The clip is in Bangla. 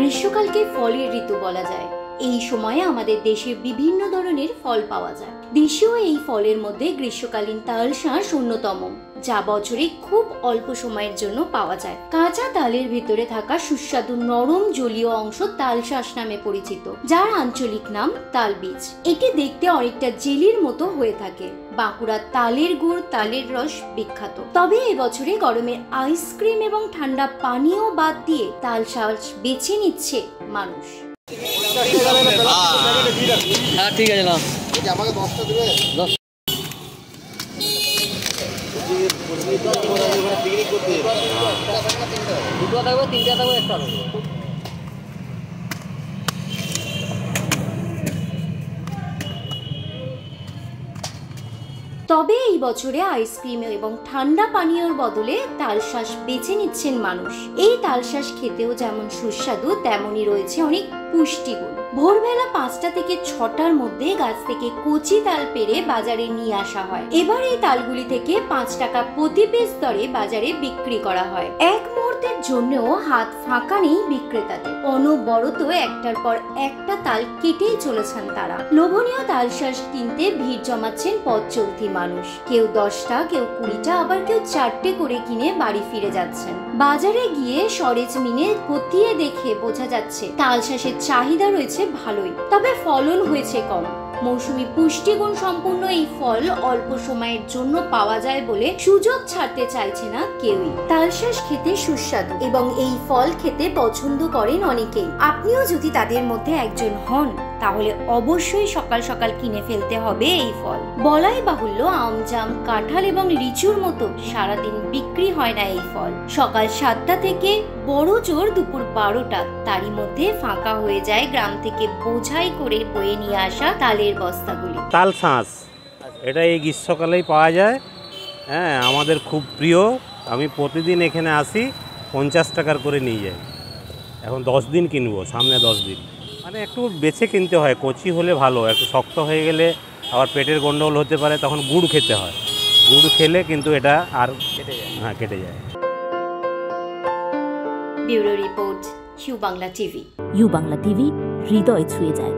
গ্রীষ্মকালকে ফলের ঋতু বলা যায়। এই সময়ে আমাদের দেশে বিভিন্ন ধরনের ফল পাওয়া যায়। দেশীয় এই ফলের মধ্যে গ্রীষ্মকালীন তালশাঁস অন্যতম, যা বছরে খুব অল্প সময়ের জন্য পাওয়া যায়। কাঁচা তালের ভিতরে থাকা সুস্বাদু নরম জলীয় অংশ তালশাঁস নামে পরিচিত, যার আঞ্চলিক নাম তালবীজ। এটি দেখতে অনেকটা জেলির মতো হয়ে থাকে। বাঁকুড়ার তালের গুড়, তালের রস বিখ্যাত। তবে এবছরে গরমের আইসক্রিম এবং ঠান্ডা পানীয় বাদ দিয়ে তালশাঁস বেছে নিচ্ছে মানুষ। হ্যাঁ ঠিক আছে, না আমাকে 10টা দেবে। 10 পিকনিক করতে দুটো থাকবে, তিনটা থাকবে, একটা থাকবে। তবে এই বছরে আইসক্রিম এবং ঠান্ডা পানীয়র বদলে তালশাঁস বেছে নিচ্ছেন মানুষ। এই তালশাঁস খেতেও যেমন সুস্বাদু, তেমনই রয়েছে অনেক পুষ্টিগুণ। ভোরবেলা 5টা থেকে 6টার মধ্যে গাছ থেকে কচি তাল পেড়ে বাজারে নিয়ে আসা হয়। এবার এই তালগুলি থেকে 5 টাকা প্রতি পিস দরে বাজারে বিক্রি করা হয়। এক মুহূর্তের জন্যও হাত ফাঁকা নেই বিক্রেতাদের। অনবরত একটার পর একটা তাল কেটেই চলেছেন তারা। লোভনীয় তালশাঁস কিনতে ভিড় জমাচ্ছেন পথ চলতি মানুষ। কেউ 10টা, কেউ 20টা, আবার কেউ 4টে করে কিনে বাড়ি ফিরে যাচ্ছেন। বাজারে গিয়ে সরেজমিনে খতিয়ে দেখে বোঝা যাচ্ছে তালশাঁসের চাহিদা রয়েছে ভালোই, তবে ফলন হয়েছে কম। মৌসুমী পুষ্টিগুণ সম্পূর্ণ এই ফল অল্প সময়ের জন্য পাওয়া যায় বলে সুযোগ ছাড়তে চাইছে না কেউই। তালশাঁস খেতে সুস্বাদু এবং এই ফল খেতে পছন্দ করেন অনেকেই। আপনিও যদি তাদের মধ্যে একজন হন, তাহলে অবশ্যই সকাল সকাল কিনে ফেলতে হবে এই ফল। বলাই বাহুল্য, আম, জাম, কাঁঠাল এবং লিচুর মতো সারাদিন বিক্রি হয় না এই ফল। সকাল 7টা থেকে বড় জোর দুপুর 12টা, তারই মধ্যে ফাঁকা হয়ে যায় গ্রাম থেকে বোঝাই করে বয়ে নিয়ে আসা তালের বস্তাগুলি। তালশাঁস এটা এই গ্রীষ্মকালেই পাওয়া যায়। হ্যাঁ, আমাদের খুব প্রিয়। আমি প্রতিদিন এখানে আসি, 50 টাকার করে নিয়ে যাই। এখন 10 দিন কিনবো, সামনে 10 দিন। মানে একটু বেছে কিনতে হয়, কচি হলে ভালো। একটু শক্ত হয়ে গেলে আবার পেটের গন্ডগোল হতে পারে, তখন গুড় খেতে হয়। গুড় খেলে কিন্তু এটা আর কেটে যায়। হ্যাঁ, কেটে যায়। Bureau report, U Bangla TV. U Bangla TV, হৃদয় ছুঁয়ে যায়।